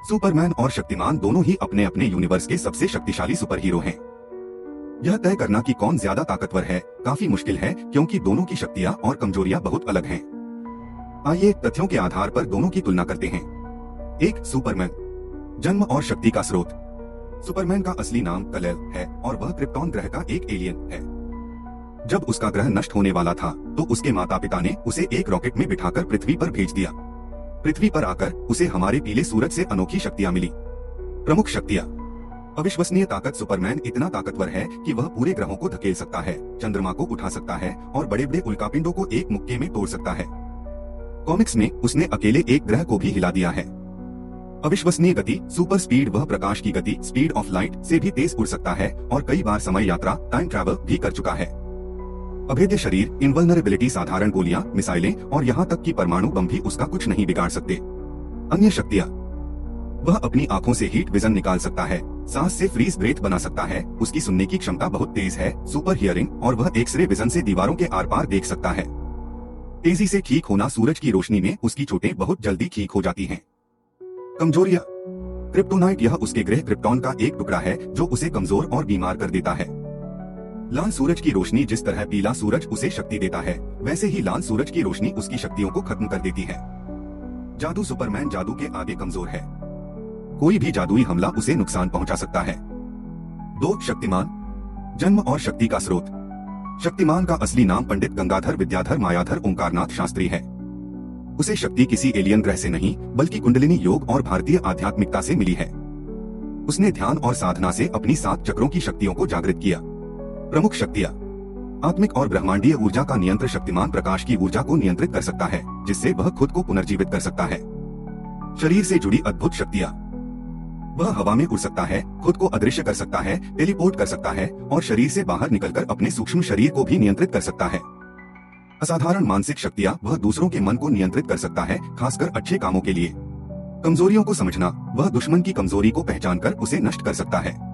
Superman और शक्तिमान दोनों ही अपने अपने यूनिवर्स के सबसे शक्तिशाली सुपर हीरो हैं। यह तय करना कि कौन ज्यादा ताकतवर है काफी मुश्किल है, क्योंकि दोनों की शक्तियां और कमजोरियां बहुत अलग हैं। आइए तथ्यों के आधार पर दोनों की तुलना करते हैं। 1. सुपरमैन। जन्म और शक्ति का स्रोत। सुपरमैन का असली नाम कल-एल है और वह क्रिप्टॉन ग्रह का एक एलियन है। जब उसका ग्रह नष्ट होने वाला था तो उसके माता पिता ने उसे एक रॉकेट में बिठाकर पृथ्वी पर भेज दिया। पृथ्वी पर आकर उसे हमारे पीले सूरज से अनोखी शक्तियां मिली। प्रमुख शक्तियां। अविश्वसनीय ताकत। सुपरमैन इतना ताकतवर है कि वह पूरे ग्रहों को धकेल सकता है, चंद्रमा को उठा सकता है और बड़े बड़े उल्कापिंडों को एक मुक्के में तोड़ सकता है। कॉमिक्स में उसने अकेले एक ग्रह को भी हिला दिया है। अविश्वसनीय गति। Super speed. वह प्रकाश की गति स्पीड ऑफ लाइट से भी तेज उड़ सकता है और कई बार समय यात्रा टाइम ट्रैवल भी कर चुका है। अभेद्य शरीर। इनवल्नरेबिलिटी। साधारण गोलियां, मिसाइलें और यहाँ तक कि परमाणु बम भी उसका कुछ नहीं बिगाड़ सकते। अन्य शक्तियां। वह अपनी आंखों से हीट विजन निकाल सकता है, सांस से फ्रीज ब्रेथ बना सकता है, उसकी सुनने की क्षमता बहुत तेज है, सुपर हियरिंग, और वह एक्सरे विजन से दीवारों के आर पार देख सकता है। तेजी से ठीक होना। सूरज की रोशनी में उसकी चोटें बहुत जल्दी ठीक हो जाती हैं। कमजोरियां। क्रिप्टोनाइट। यह उसके ग्रह क्रिप्टॉन का एक टुकड़ा है जो उसे कमजोर और बीमार कर देता है। लाल सूरज की रोशनी। जिस तरह पीला सूरज उसे शक्ति देता है, वैसे ही लाल सूरज की रोशनी उसकी शक्तियों को खत्म कर देती है। जादू। सुपरमैन जादू के आगे कमजोर है, कोई भी जादुई हमला उसे नुकसान पहुंचा सकता है। 2. शक्तिमान। जन्म और शक्ति का स्रोत। शक्तिमान का असली नाम पंडित गंगाधर विद्याधर मायाधर ओंकारनाथ शास्त्री है। उसे शक्ति किसी एलियन ग्रह से नहीं बल्कि कुंडलिनी योग और भारतीय आध्यात्मिकता से मिली है। उसने ध्यान और साधना से अपनी 7 चक्रों की शक्तियों को जागृत किया। प्रमुख शक्तियां। आत्मिक और ब्रह्मांडीय ऊर्जा का नियंत्रण। शक्तिमान प्रकाश की ऊर्जा को नियंत्रित कर सकता है, जिससे वह खुद को पुनर्जीवित कर सकता है। शरीर से जुड़ी अद्भुत शक्तियां। वह हवा में उड़ सकता है, खुद को अदृश्य कर सकता है, टेलीपोर्ट कर सकता है और शरीर से बाहर निकलकर अपने सूक्ष्म शरीर को भी नियंत्रित कर सकता है। असाधारण मानसिक शक्तियां। वह दूसरों के मन को नियंत्रित कर सकता है, खासकर अच्छे कामों के लिए। कमजोरियों को समझना। वह दुश्मन की कमजोरी को पहचानकर उसे नष्ट कर सकता है।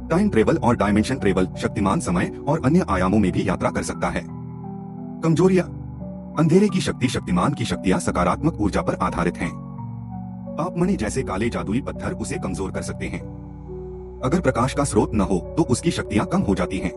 टाइम ट्रेवल और डायमेंशन ट्रेवल। शक्तिमान समय और अन्य आयामों में भी यात्रा कर सकता है। कमजोरियां। अंधेरे की शक्ति। शक्तिमान की शक्तियां सकारात्मक ऊर्जा पर आधारित हैं। पापमणि जैसे काले जादुई पत्थर उसे कमजोर कर सकते हैं। अगर प्रकाश का स्रोत न हो तो उसकी शक्तियां कम हो जाती हैं।